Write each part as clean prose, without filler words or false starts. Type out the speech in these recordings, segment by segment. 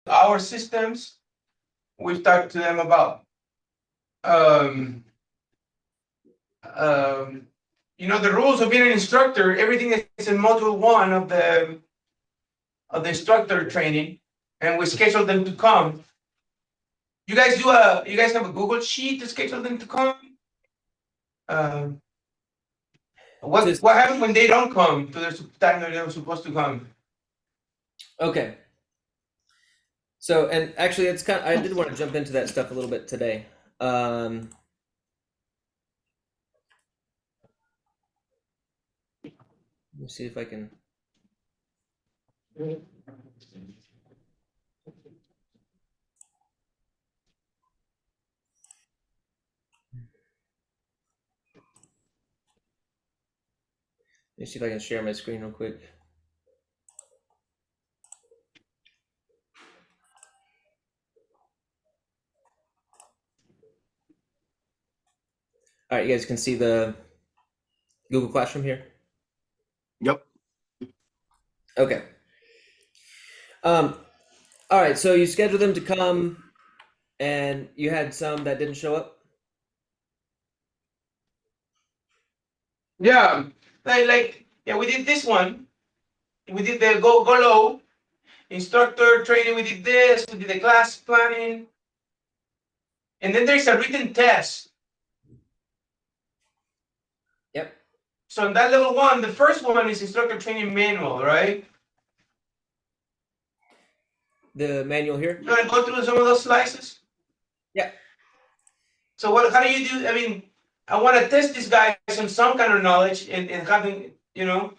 our systems, we've talked to them about um, um, the rules of being an instructor. Everything is in module 1 of the instructor training, and we schedule them to come. You guys have a Google sheet to schedule them to come? Um, what happens when they don't come to the time that they were supposed to come? Okay. So, and actually, it's I did want to jump into that stuff a little bit today. Let me see if I can. Let me see if I can share my screen real quick. All right, you guys can see the Google Classroom here? Yep. Okay. All right, so you scheduled them to come, and you had some that didn't show up? Yeah, we did this one. We did the go low instructor training. We did this. We did the class planning, and then there's a written test. Yep. So in that level 1, the first one is instructor training manual, right? The manual here? You want to go through some of those slices? Yeah. So how do you do? I mean, I want to test these guys on some kind of knowledge and having, you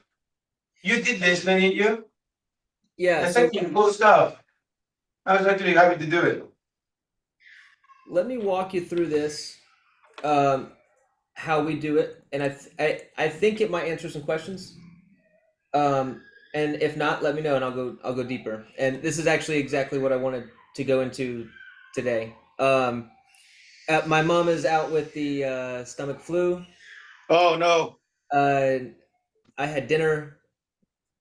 did this, didn't you? Yeah. That's So actually cool stuff. I was actually happy to do it. let me walk you through this, how we do it, and I think it might answer some questions. And if not, let me know, and I'll go deeper. And this is actually exactly what I wanted to go into today. My mom is out with the stomach flu. Oh no. I had dinner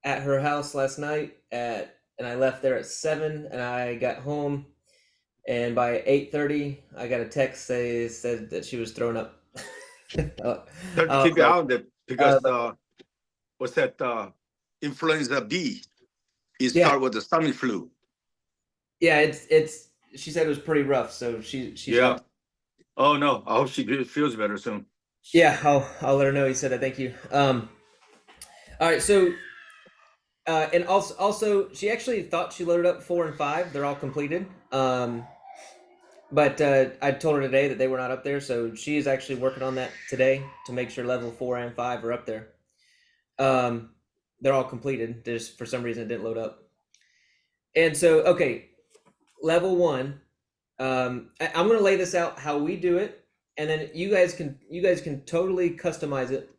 at her house last night and I left there at 7, and I got home, and by 8:30 I got a text said that she was throwing up. Keep it out there because what's that? Influenza B. It start with the stomach flu. Yeah, it's. She said it was pretty rough, so she's yeah. Oh no! I hope she feels better soon. Yeah, I'll let her know. He said that. Thank you. All right, so and also she actually thought she loaded up 4 and 5. They're all completed. But I told her today that they were not up there, so she is actually working on that today to make sure level 4 and 5 are up there. They're all completed. Just for some reason it didn't load up. And so, okay, level 1. I'm going to lay this out how we do it, and then you guys can totally customize it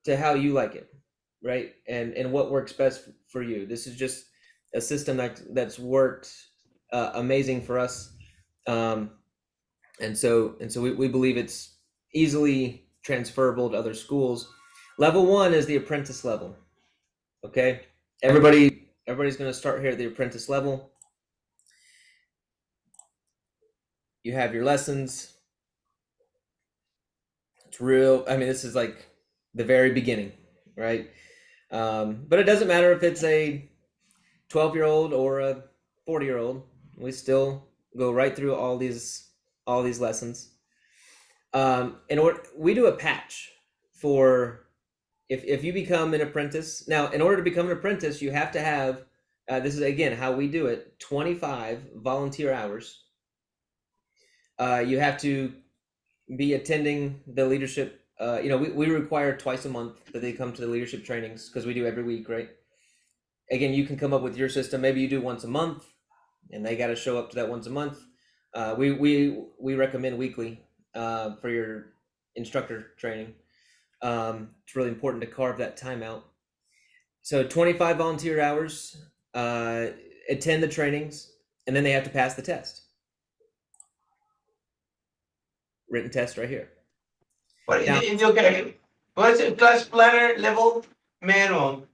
to how you like it, right? And what works best for you. This is just a system that's worked amazing for us. And so we believe it's easily transferable to other schools. Level 1 is the apprentice level. Okay, everybody's going to start here at the apprentice level. You have your lessons. It's real. I mean, this is like the very beginning, right? But it doesn't matter if it's a 12-year-old or a 40-year-old. We still go right through all these lessons. We do a patch for if you become an apprentice. Now, in order to become an apprentice, you have to have this is again how we do it: 25 volunteer hours. You have to be attending the leadership. We require twice a month that they come to the leadership trainings because we do every week, right? Again, you can come up with your system. Maybe you do once a month, and they got to show up to that once a month. We recommend weekly for your instructor training. It's really important to carve that time out. So 25 volunteer hours, attend the trainings, and then they have to pass the test. Written test right here. Okay. What's it? Class planner level manual.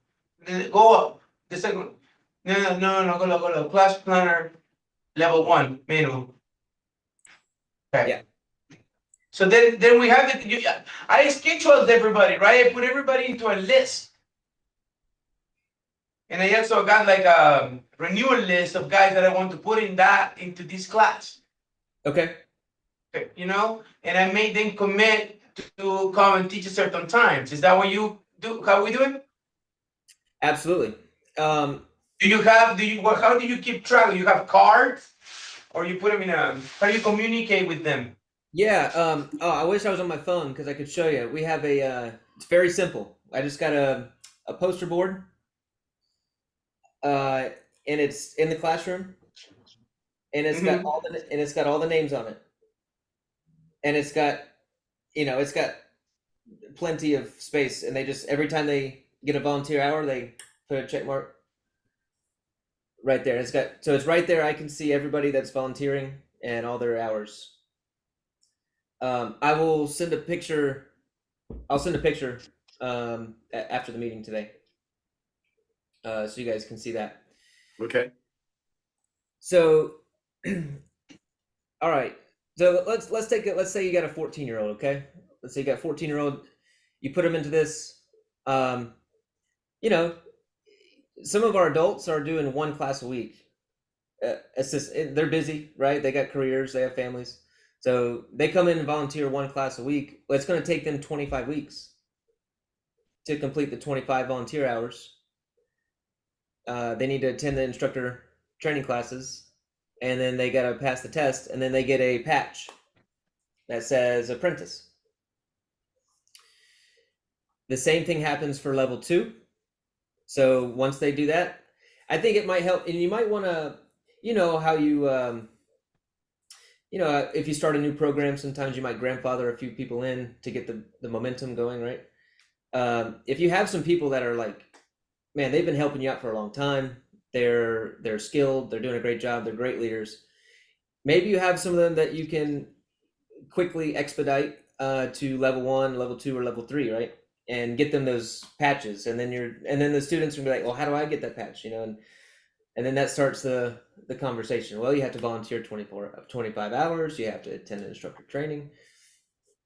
Go up. The second. No. Go low. Class planner Level 1 minimum. Okay. Yeah. So then we have I scheduled everybody, right? I put everybody into a list. And I also got like a renewal list of guys that I want to put into this class. Okay. You know, and I made them commit to come and teach at certain times. Is that what you do? How we do it? Absolutely. How do you keep track? You have cards, or you put them in a? How do you communicate with them? Yeah. Oh, I wish I was on my phone because I could show you. We have a. It's very simple. I just got a poster board. And it's in the classroom, and it's got all the names on it, and it's got it's got plenty of space, and they just every time they get a volunteer hour, they put a check mark right there. It's right there. I can see everybody that's volunteering and all their hours. I will send a picture. I'll send a picture after the meeting today, so you guys can see that. Okay. So, all right. So let's take it. Let's say you got a 14-year-old. Okay. Let's say you got a 14-year-old. You put them into this. You know, some of our adults are doing one class a week. They're busy, right? They got careers, they have families, so they come in and volunteer one class a week. Well, it's going to take them 25 weeks to complete the 25 volunteer hours. They need to attend the instructor training classes, and then they got to pass the test, and then they get a patch that says apprentice. The same thing happens for level 2. So once they do that, I think it might help, and you might want to, how if you start a new program, sometimes you might grandfather a few people in to get the momentum going, right? If you have some people that are like, man, they've been helping you out for a long time, they're skilled, they're doing a great job, they're great leaders. Maybe you have some of them that you can quickly expedite to level 1, level 2, or level 3, right? And get them those patches, and then the students will be like, well, how do I get that patch? And then that starts the conversation. Well, you have to volunteer 25 hours. You have to attend instructor training.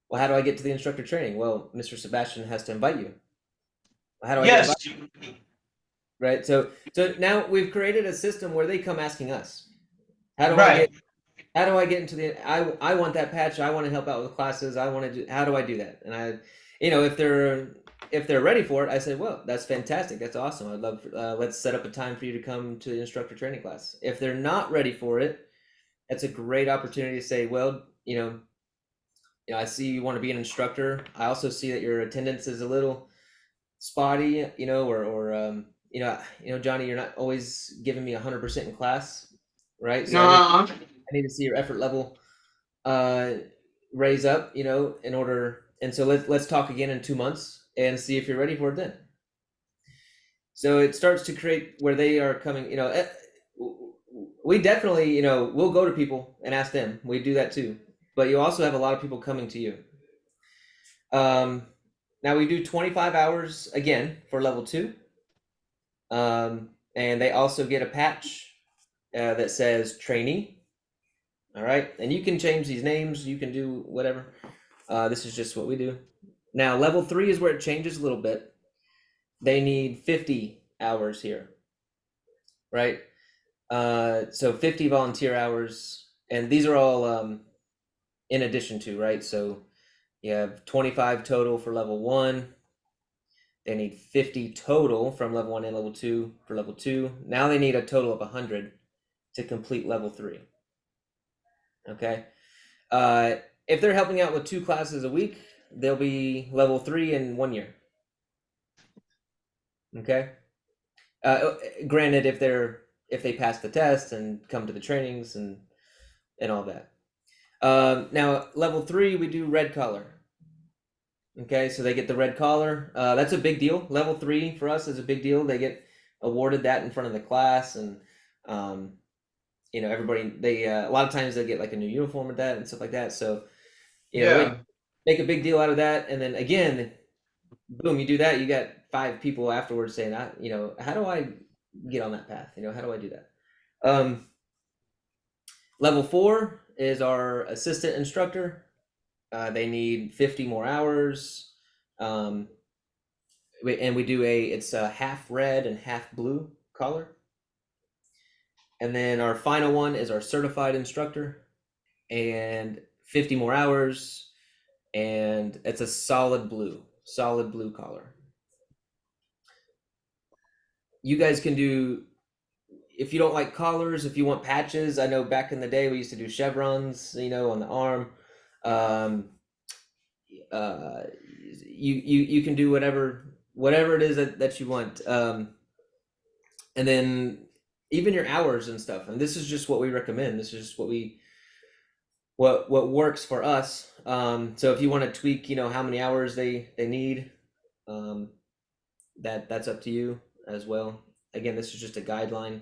Well, how do I get to the instructor training? Well, Mr. Sebastian has to invite you. Well, how do I get invited? Right. So now we've created a system where they come asking us, how do I get into the? I want that patch. I want to help out with classes. I want to do. How do I do that? And if they're ready for it, I said, well, that's fantastic. That's awesome. I'd love. Let's set up a time for you to come to the instructor training class. If they're not ready for it, that's a great opportunity to say, well, I see you want to be an instructor. I also see that your attendance is a little spotty, or Johnny, you're not always giving me 100% in class, right? So I need to see your effort level raise up, in order. And so let's talk again in 2 months and see if you're ready for it then. So it starts to create where they are coming, we definitely, we'll go to people and ask them. We do that too. But you also have a lot of people coming to you. Now we do 25 hours again for level 2. And they also get a patch that says trainee. All right. And you can change these names. You can do whatever. This is just what we do. Now, level 3 is where it changes a little bit. They need 50 hours here. Right. So 50 volunteer hours. And these are all in addition to, right? So you have 25 total for level 1. They need 50 total from level 1 and level 2 for level 2. Now they need a total of 100 to complete level 3. Okay. If they're helping out with 2 classes a week, they'll be level 3 in 1 year. Okay. Granted, if they pass the test and come to the trainings and all that. Now level 3, we do red collar. Okay, so they get the red collar. That's a big deal. Level 3 for us is a big deal. They get awarded that in front of the class, and everybody. They a lot of times they get like a new uniform with that and stuff like that. So we make a big deal out of that, and then again, boom, you do that. You got 5 people afterwards saying, how do I get on that path? How do I do that? Level 4 is our assistant instructor. They need 50 more hours. And we do it's a half red and half blue collar. And then our final one is our certified instructor, and 50 more hours, and it's a solid blue collar. You guys can do, if you don't like collars, if you want patches. I know back in the day we used to do chevrons, on the arm. You can do whatever it is that you want. And then even your hours and stuff. And this is just what we recommend. This is just what works for us. So if you want to tweak, how many hours they need, that's up to you as well. Again, this is just a guideline,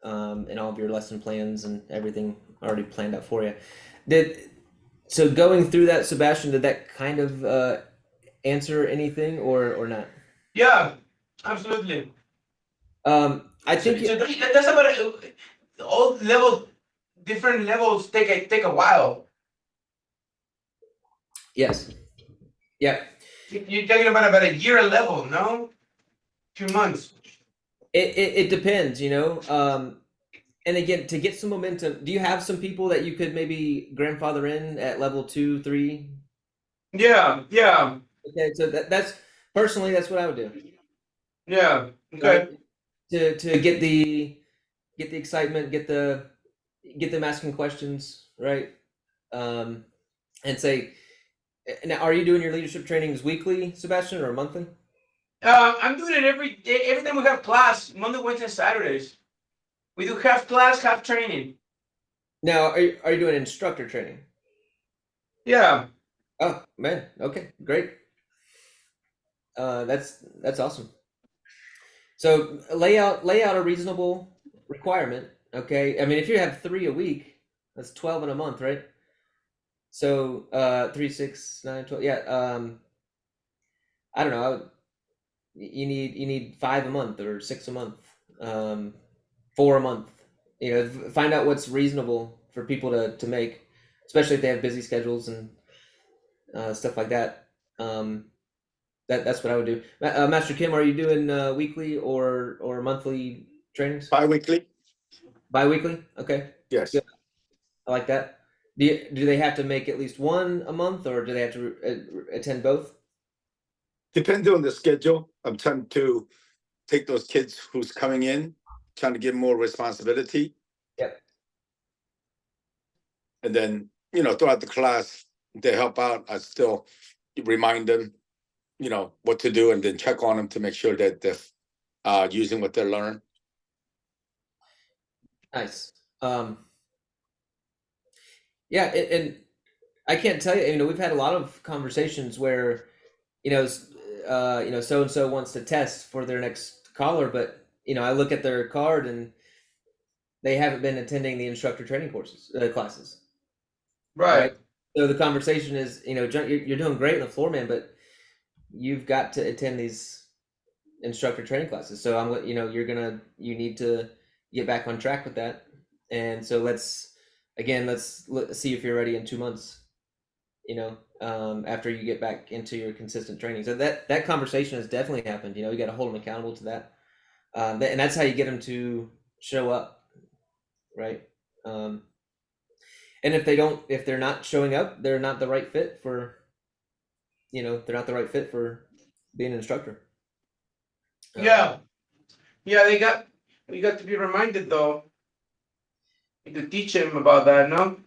and all of your lesson plans and everything already planned out for you. So going through that, Sebastian, did that kind of answer anything or not? Yeah, absolutely. I think so that's about it. All different levels take a while. Yes. Yeah. You're talking about a year level, no? 2 months. It depends, and again, to get some momentum, do you have some people that you could maybe grandfather in at level 2, 3? Yeah. Okay, so that's personally, that's what I would do. Yeah. Okay. Right? To get the excitement, get them asking questions, right? And say, now, are you doing your leadership trainings weekly, Sebastian, or monthly? I'm doing it every day. Every time we have class, Monday, Wednesday, Saturdays. We do half class, half training. Now, are you doing instructor training? Yeah. Oh man, okay, great. That's awesome. So lay out a reasonable requirement. Okay, I mean, if you have 3 a week, that's 12 in a month, right? So 3, 6, 9, 12. Yeah. I don't know. You need 5 a month or 6 a month, 4 a month. Find out what's reasonable for people to make, especially if they have busy schedules and stuff like that. That's what I would do. Master Kim, are you doing weekly or monthly trainings? Bi-weekly. Bi-weekly? Okay. Yes. Good. I like that. Do they have to make at least one a month, or do they have to attend both? Depending on the schedule, I'm trying to take those kids who's coming in, trying to give more responsibility. Yep. And then, throughout the class, they help out. I still remind them, what to do, and then check on them to make sure that they're using what they learn. Nice. Yeah, and I can't tell you. We've had a lot of conversations where, so and so wants to test for their next collar, but I look at their card and they haven't been attending the instructor training classes. Right. So the conversation is, you're doing great in the floor man, but you've got to attend these instructor training classes. So you need to get back on track with that. And so let's see if you're ready in 2 months, after you get back into your consistent training. So that conversation has definitely happened. You got to hold them accountable to that. And that's how you get them to show up. Right. And if they're not showing up, they're not the right fit for, they're not the right fit for being an instructor. Yeah. We got to be reminded though, to teach him about that, no?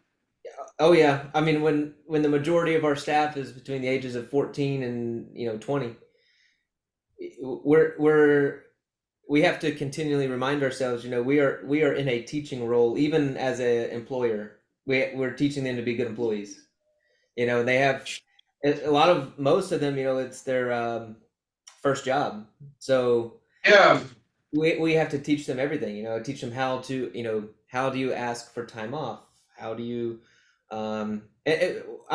Oh yeah. I mean, when the majority of our staff is between the ages of 14 and 20, we have to continually remind ourselves, we are in a teaching role. Even as an employer, we're teaching them to be good employees. They have most of them, it's their first job. So yeah, we have to teach them everything. Teach them how to, how do you ask for time off? How do you I'm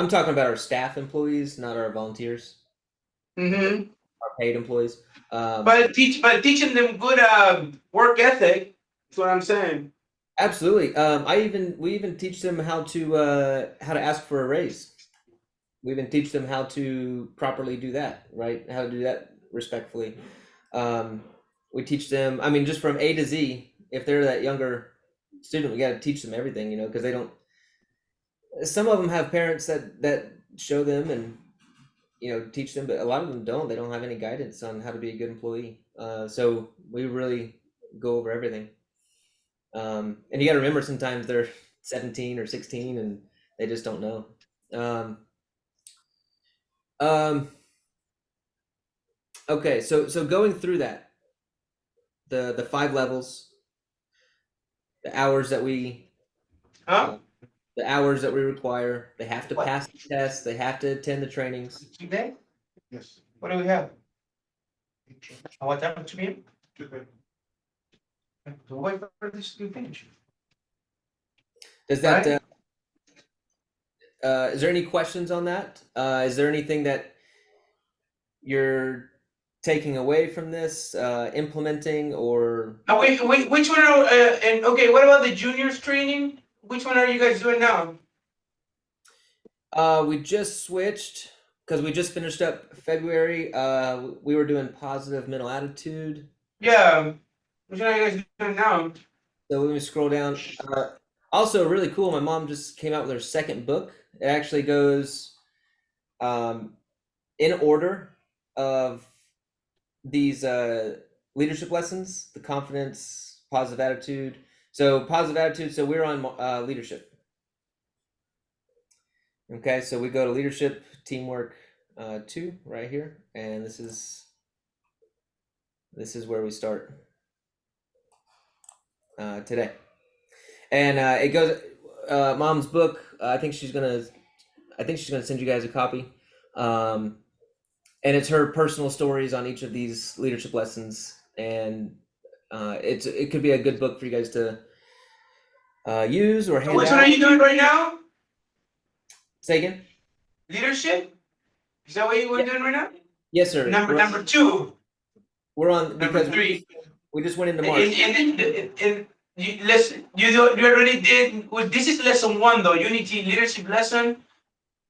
talking about our staff employees, not our volunteers. Mm-hmm. Our paid employees. But teaching them good work ethic. That's what I'm saying. Absolutely. We even teach them how to ask for a raise. We even teach them how to properly do that, right? How to do that respectfully. We teach them, I mean, just from A to Z, if they're that younger student, we got to teach them everything, because they don't, some of them have parents that show them and, teach them, but a lot of them don't. They don't have any guidance on how to be a good employee. So we really go over everything. And you got to remember sometimes they're 17 or 16 and they just don't know. Um, um, okay, so going through that, the 5 levels, the hours that we Huh? the hours that we require, they have to What? pass the tests, they have to attend the trainings. Today? Yes. What do we have? What time to be? So wait for this to finish. Does that Right. is there any questions on that? Is there anything that you're taking away from this, implementing, or Wait, which one are, and okay, what about the juniors training? Which one are you guys doing now? we just switched because we just finished up February. We were doing positive mental attitude. Yeah, which one are you guys doing now? So let me scroll down. Also, really cool. My mom just came out with her second book. It actually goes in order of these leadership lessons: the confidence, positive attitude. So positive attitude. So we're on leadership. Okay, so we go to leadership, teamwork 2 right here, and this is where we start today. And it goes mom's book. I think she's gonna send you guys a copy. And it's her personal stories on each of these leadership lessons, and it could be a good book for you guys to use or hand Which one out. are you doing right now? Say again. Leadership? Is that what you were doing right now? Yes, sir. Number 2, We're on number because 3. we just went into March. And you listen, you already did. Well, this is lesson 1 though. Unity leadership lesson,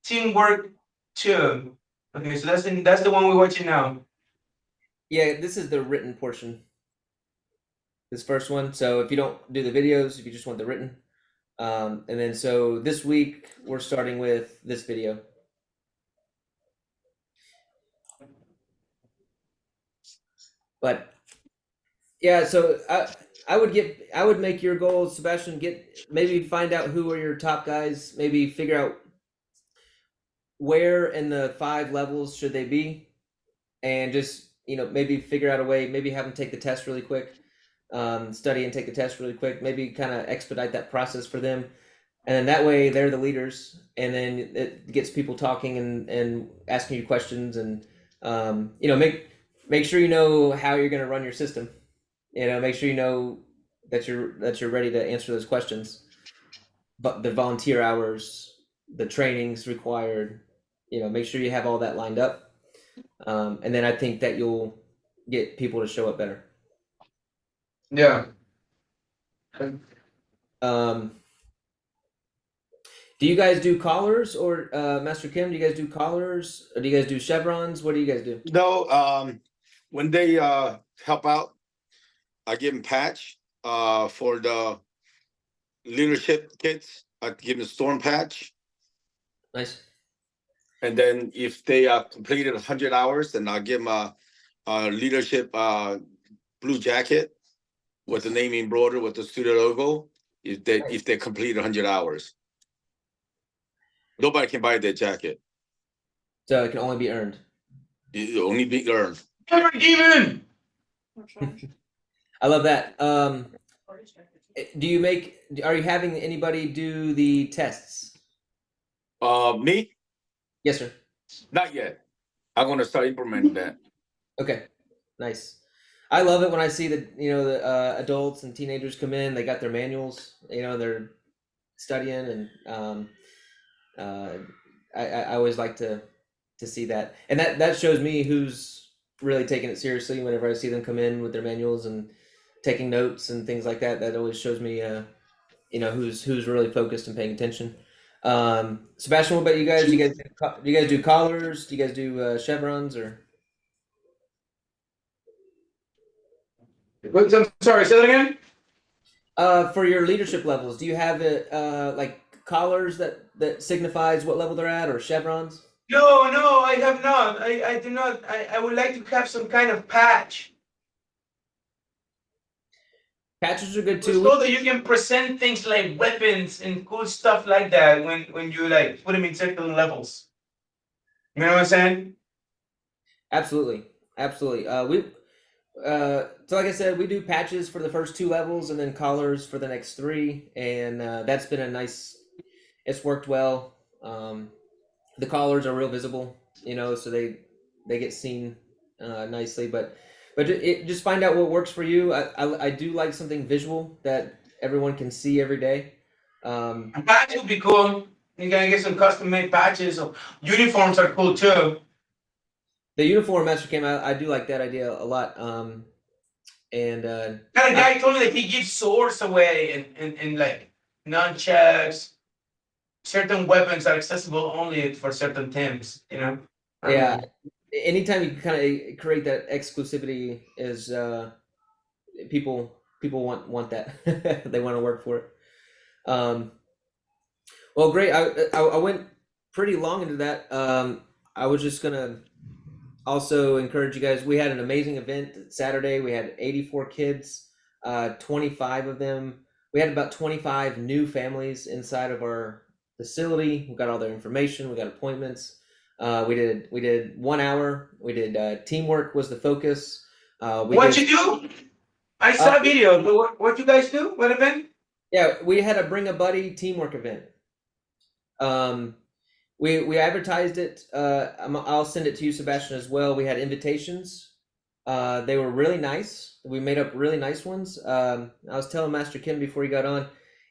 teamwork 2. Okay, so that's the one we're watching now. Yeah, this is the written portion. This first one. So if you don't do the videos, if you just want the written, and then so this week we're starting with this video. But yeah, so I would make your goal, Sebastian, maybe find out who are your top guys, maybe figure out where in the 5 levels should they be, and just maybe figure out a way, maybe have them take the test really quick, study and take the test really quick, maybe kind of expedite that process for them, and then that way they're the leaders, and then it gets people talking and asking you questions, and make sure you know how you're going to run your system. Make sure you know that you're ready to answer those questions. But the volunteer hours, the trainings required, make sure you have all that lined up, and then I think that you'll get people to show up better. Yeah. Do you guys do collars, or Master Kim? Do you guys do collars, or do you guys do chevrons? What do you guys do? No, when they help out, I give them patch. For the leadership kids, I give them a storm patch. Nice. And then if they completed 100 hours, then I'll give them a leadership blue jacket with the name embroidered with the studio logo. If they complete 100 hours, nobody can buy that jacket. So it can only be earned. It only be earned. Never given. I love that. Are you having anybody do the tests? Me? Yes, sir. Not yet. I'm gonna start implementing that. Okay, nice. I love it when I see the adults and teenagers come in. They got their manuals, they're studying, and I always like to see that, and that shows me who's really taking it seriously. Whenever I see them come in with their manuals and taking notes and things like that, that always shows me who's really focused and paying attention. Sebastian, what about you guys? Do you guys do collars? Do you guys do chevrons or? I'm sorry, say that again? For your leadership levels, do you have it like collars that signifies what level they're at, or chevrons? No, I have not. I do not. I would like to have some kind of patch. Patches are good It's too. cool that you can present things like weapons and cool stuff like that when you like put them in certain levels. You know what I'm saying? Absolutely, absolutely. So like I said, we do patches for the first 2 levels and then collars for the next 3, and that's been a nice. It's worked well. The collars are real visible, so they get seen nicely. But just find out what works for you. I do like something visual that everyone can see every day. A patch would be cool. You're gonna get some custom made patches. Or uniforms are cool too. The uniform master came out. I do like that idea a lot. And Got a guy told me that he gives swords away and like nunchucks, certain weapons are accessible only for certain teams. You know. yeah, anytime you can kind of create that exclusivity is people want that. They want to work for it. Well, great. I went pretty long into that. I was just gonna also encourage you guys. We had an amazing event Saturday. We had 84 kids, 25 of them. We had about 25 new families inside of our facility. We got all their information. We got appointments. We did 1 hour. We did teamwork was the focus. What you do? I saw a video. What you guys do? What event? Yeah, we had a bring a buddy teamwork event. We advertised it. I'll send it to you, Sebastian, as well. We had invitations. They were really nice. We made up really nice ones. I was telling Master Kim before he got on,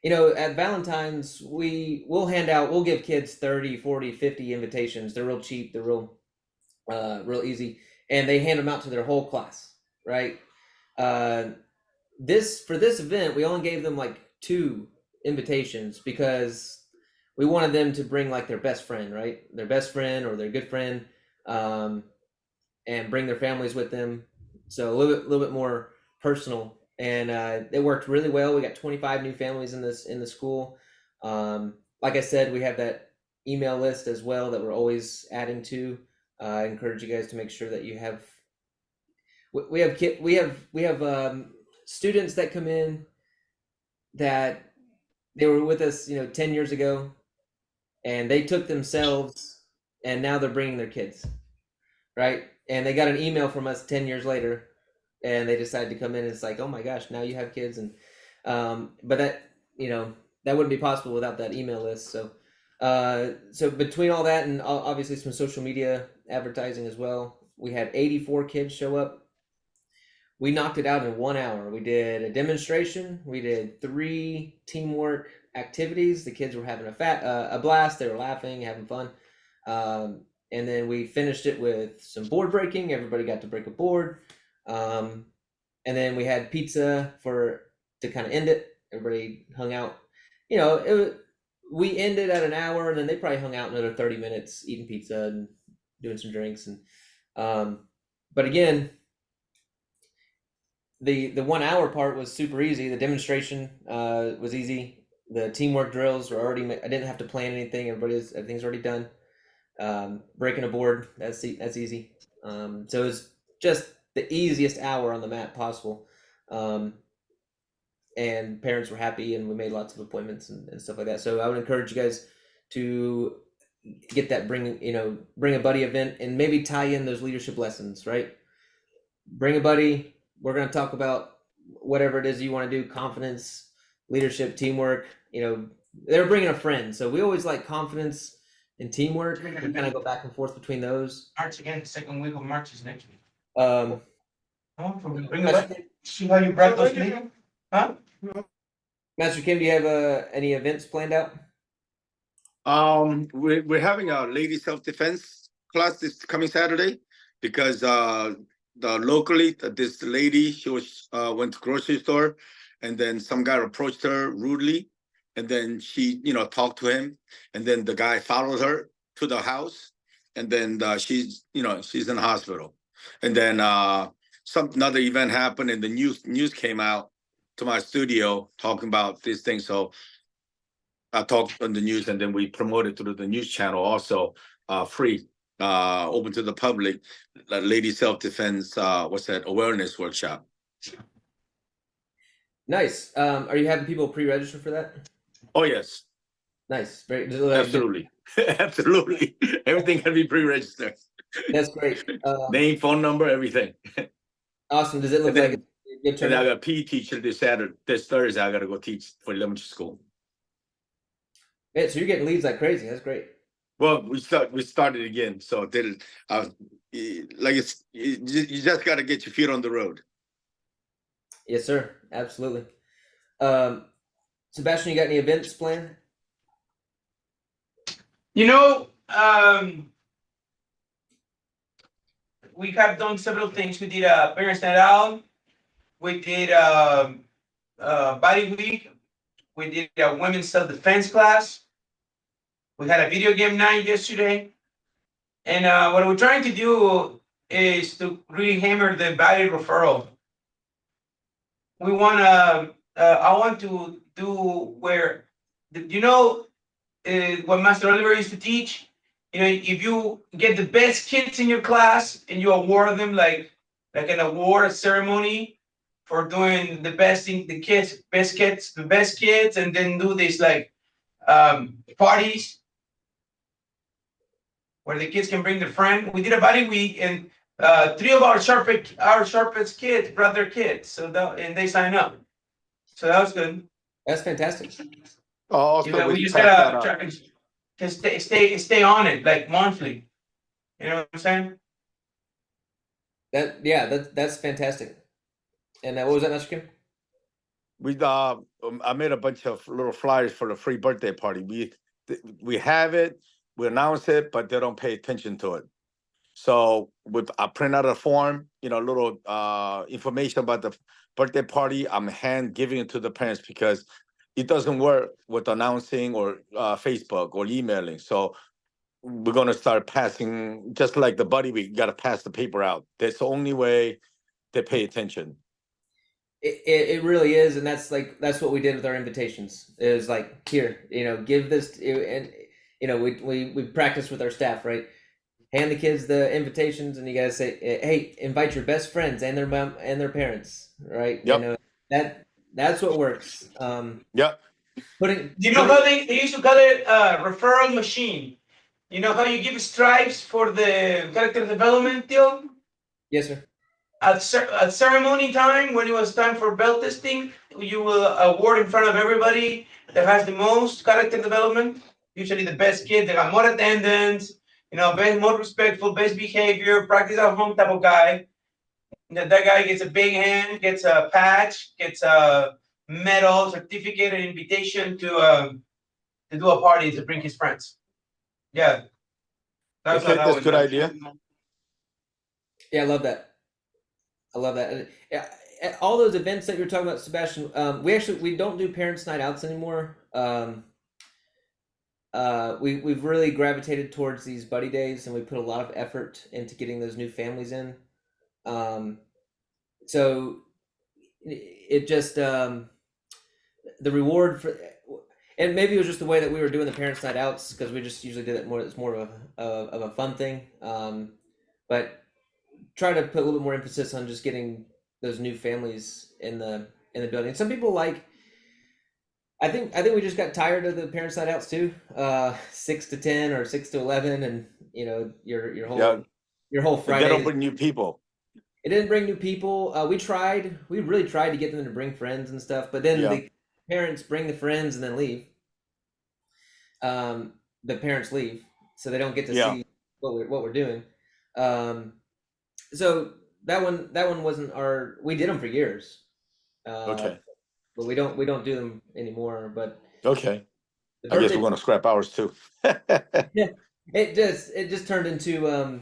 at Valentine's, we'll give kids 30, 40, 50 invitations. They're real cheap. They're real easy. And they hand them out to their whole class, right? For this event, we only gave them like 2 invitations because we wanted them to bring like their best friend, right? Their best friend or their good friend, and bring their families with them. So a little bit more personal, and it worked really well. We got 25 new families in the school. Like I said, we have that email list as well that we're always adding to. I encourage you guys to make sure that you have. We have students that come in that they were with us, 10 years ago, and they took themselves, and now they're bringing their kids, right? And they got an email from us 10 years later, and they decided to come in. And it's like, oh my gosh, now you have kids, and but that that wouldn't be possible without that email list. So so between all that and obviously some social media advertising as well, we had 84 kids show up. We knocked it out in 1 hour. We did a demonstration. We did 3 teamwork activities. The kids were having a blast. They were laughing, having fun. And then we finished it with some board breaking. Everybody got to break a board. And then we had pizza to kind of end it. Everybody hung out. We ended at an hour, and then they probably hung out another 30 minutes eating pizza and doing some drinks. And but again, the 1 hour part was super easy. The demonstration was easy. The teamwork drills were already. I didn't have to plan anything. Everything's already done. Breaking a board, that's easy. So it was just the easiest hour on the mat possible. And parents were happy, and we made lots of appointments and stuff like that. So I would encourage you guys to get that bring a buddy event, and maybe tie in those leadership lessons, right? Bring a buddy. We're going to talk about whatever it is you want to do: confidence, leadership, teamwork. They're bringing a friend, so we always like confidence and teamwork. We kind of go back and forth between those. March again. The second week of March is next week. Bring it back. See how you brought those people? Huh? Master Kim, do you have any events planned out? We're having a lady self-defense class this coming Saturday because locally this lady, she was went to grocery store, and then some guy approached her rudely, and then she, talked to him, and then the guy followed her to the house, and then she's in the hospital, and then another event happened, and the news came out to my studio talking about this thing. So I talked on the news, and then we promoted through the news channel also, free, open to the public, lady self-defense, awareness workshop. Nice. Are you having people pre-register for that? Oh yes, Nice. Very, absolutely. Absolutely. Everything can be pre-registered. That's great. Name, phone number, everything. Awesome. Does it look And then- like a good And I turnout? got a PE teacher this Thursday. I got to go teach for elementary school. Yeah, so you're getting leads like crazy. That's great. Well, we started again. So you just got to get your feet on the road. Yes, sir. Absolutely. Sebastian, you got any events planned? We have done several things. We did a parents' night out. We did body week. We did a women's self-defense class. We had a video game night yesterday. And what we're trying to do is to really hammer the body referral. I want to do where, what Master Oliver used to teach? If you get the best kids in your class and you award them like an award ceremony for doing the best thing, the best kids, and then do this parties where the kids can bring their friend. We did a body week, and 3 of our sharpest kids brought their kids, and they signed up. So that was good. That's fantastic. Also, We just gotta try to stay on it like monthly. You know what I'm saying? That's fantastic. And what was that, Mr. Kim? I made a bunch of little flyers for the free birthday party. We have it, we announce it, but they don't pay attention to it. So I print out a form, little information about the birthday party. I'm hand giving it to the parents because it doesn't work with announcing or Facebook or emailing. So we're gonna start passing, just like the buddy week. You got to pass the paper out. That's the only way they pay attention. It really is, and that's what we did with our invitations. It was like, here, give this, and we practice with our staff, right? Hand the kids the invitations, and you gotta say, hey, invite your best friends and their mom and their parents, right? Yep. That's what works. Yep. How they used to call it referral machine? You know how you give stripes for the character development deal? Yes, sir. At ceremony time, when it was time for belt testing, you will award in front of everybody that has the most character development. Usually the best kid, they got more attendance, best, more respectful, best behavior, practice at home type of guy. That guy gets a big hand, gets a patch, gets a medal, certificate, and invitation to do a party to bring his friends. Yeah. That's a good idea. Yeah, I love that. All those events that you're talking about, Sebastian, we don't do parents' night outs anymore. We've really gravitated towards these buddy days, and we put a lot of effort into getting those new families in. So it just the reward for, and maybe it was just the way that we were doing the parents' night outs, because we just usually did it more. It's more of a fun thing, but try to put a little bit more emphasis on just getting those new families in the building. Some people I think we just got tired of the parents' night outs too. 6 to 10 or 6 to 11, and your whole Friday. They don't bring new people. It didn't bring new people. We really tried to get them to bring friends and stuff, but then the parents bring the friends and then leave. The parents leave, so they don't get to see what we're doing. So that one wasn't we did them for years. Okay. But we don't do them anymore. But okay. I guess we're gonna scrap ours too. Yeah. It just turned into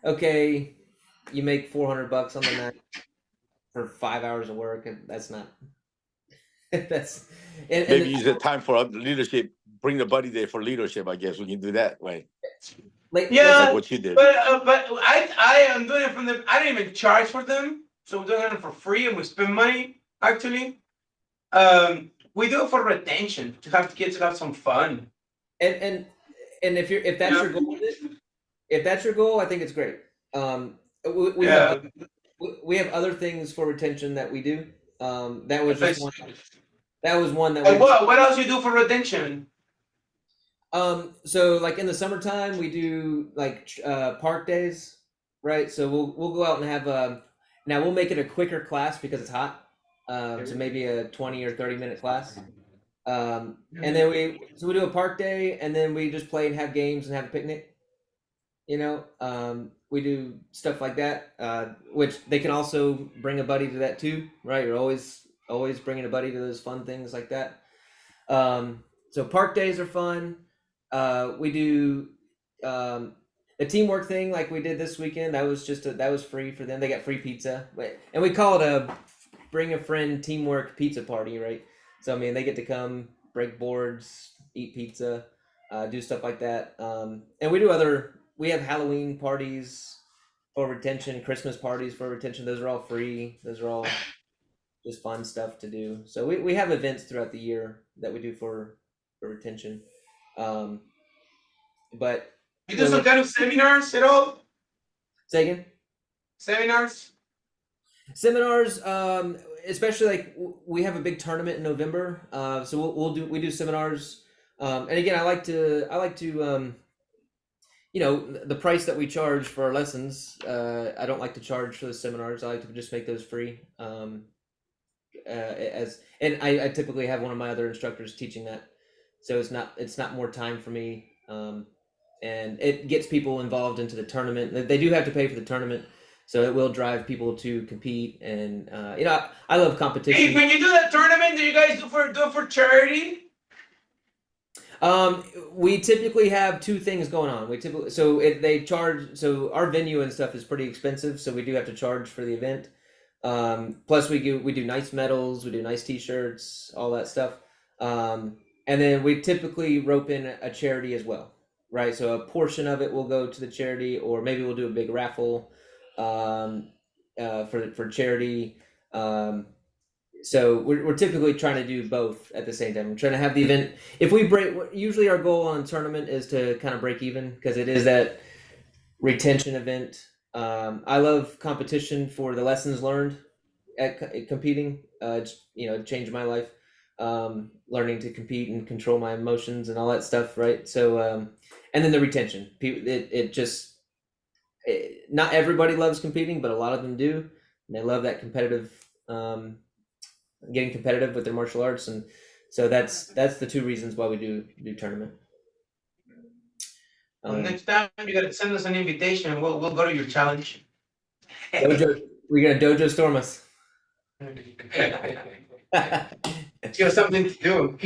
okay, you make $400 on the night for 5 hours of work, and that's not That's and Maybe use the time for leadership. Bring the buddy there for leadership. I guess we can do that way, Yeah, like what you did. but I am doing it from the. I didn't even charge for them, so we're doing it for free, and we spend money actually. We do it for retention to have kids have some fun. and if that's your goal, if that's your goal, I think it's great. We have we have other things for retention that we do. That was just one. That was one that we. What else you do for retention? So like in the summertime, we do like park days, right? So we'll go out and have now we'll make it a quicker class because it's hot. So maybe a 20 or 30-minute class. And then we do a park day, and then we just play and have games and have a picnic. We do stuff like that, which they can also bring a buddy to that too, right? You're always bringing a buddy to those fun things like that. So park days are fun. We do the teamwork thing like we did this weekend. That was free for them. They got free pizza, and we call it a bring a friend teamwork pizza party, right? So I mean, they get to come, break boards, eat pizza, do stuff like that. And we have Halloween parties for retention, Christmas parties for retention. Those are all free. Those are all just fun stuff to do. So we have events throughout the year that we do for retention. But you do some kind of seminars at all? Say again? Seminars, especially like we have a big tournament in November. So we do seminars. And again, I like to the price that we charge for our lessons. I don't like to charge for the seminars. I like to just make those free. I typically have one of my other instructors teaching that, so it's not more time for me, and it gets people involved into the tournament. They do have to pay for the tournament, so it will drive people to compete. And I love competition. Hey, when you do that tournament, do you guys do it for charity? We typically have two things going on. They charge. So our venue and stuff is pretty expensive, so we do have to charge for the event. Plus we do nice medals, we do nice t-shirts, all that stuff. And then we typically rope in a charity as well, right? So a portion of it will go to the charity, or maybe we'll do a big raffle for charity. So we're typically trying to do both at the same time. We're trying to have the event. Usually our goal on tournament is to kind of break even, because it is that retention event. I love competition for the lessons learned at competing. It changed my life. Learning to compete and control my emotions and all that stuff, right? So, and then the retention. Not everybody loves competing, but a lot of them do, and they love that competitive, getting competitive with their martial arts, and so that's the two reasons why we do tournament. Next time you gotta send us an invitation. We'll go to your challenge. We're gonna dojo storm us. You have something to do.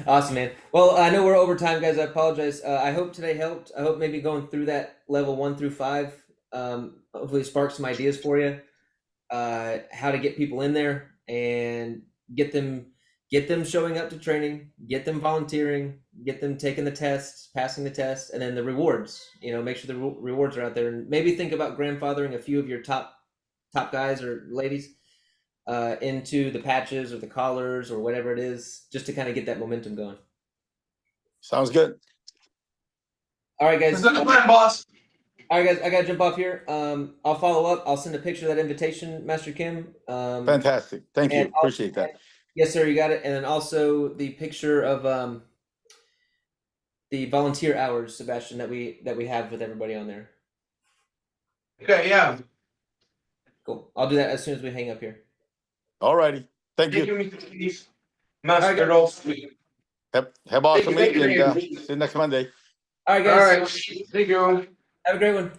Awesome, man. Well, I know we're over time, guys. I apologize. I hope today helped. I hope maybe going through that level 1 through 5, hopefully spark some ideas for you. How to get people in there and get them showing up to training, get them volunteering, get them taking the tests, passing the tests, and then the rewards. Make sure the rewards are out there, and maybe think about grandfathering a few of your top guys or ladies into the patches or the collars or whatever it is, just to kind of get that momentum going. Sounds good. All right, guys. Good plan, boss. All right, guys, I gotta jump off here. I'll follow up. I'll send a picture of that invitation, Master Kim. Fantastic. Thank you. Appreciate that. Yes, sir. You got it. And then also the picture of the volunteer hours, Sebastian, that we have with everybody on there. Okay. Yeah. Cool. I'll do that as soon as we hang up here. All righty. Thank you. Mr. Master Rolf. Have awesome week, and see you next Monday. All right, guys. All right. Thank you. Have a great one.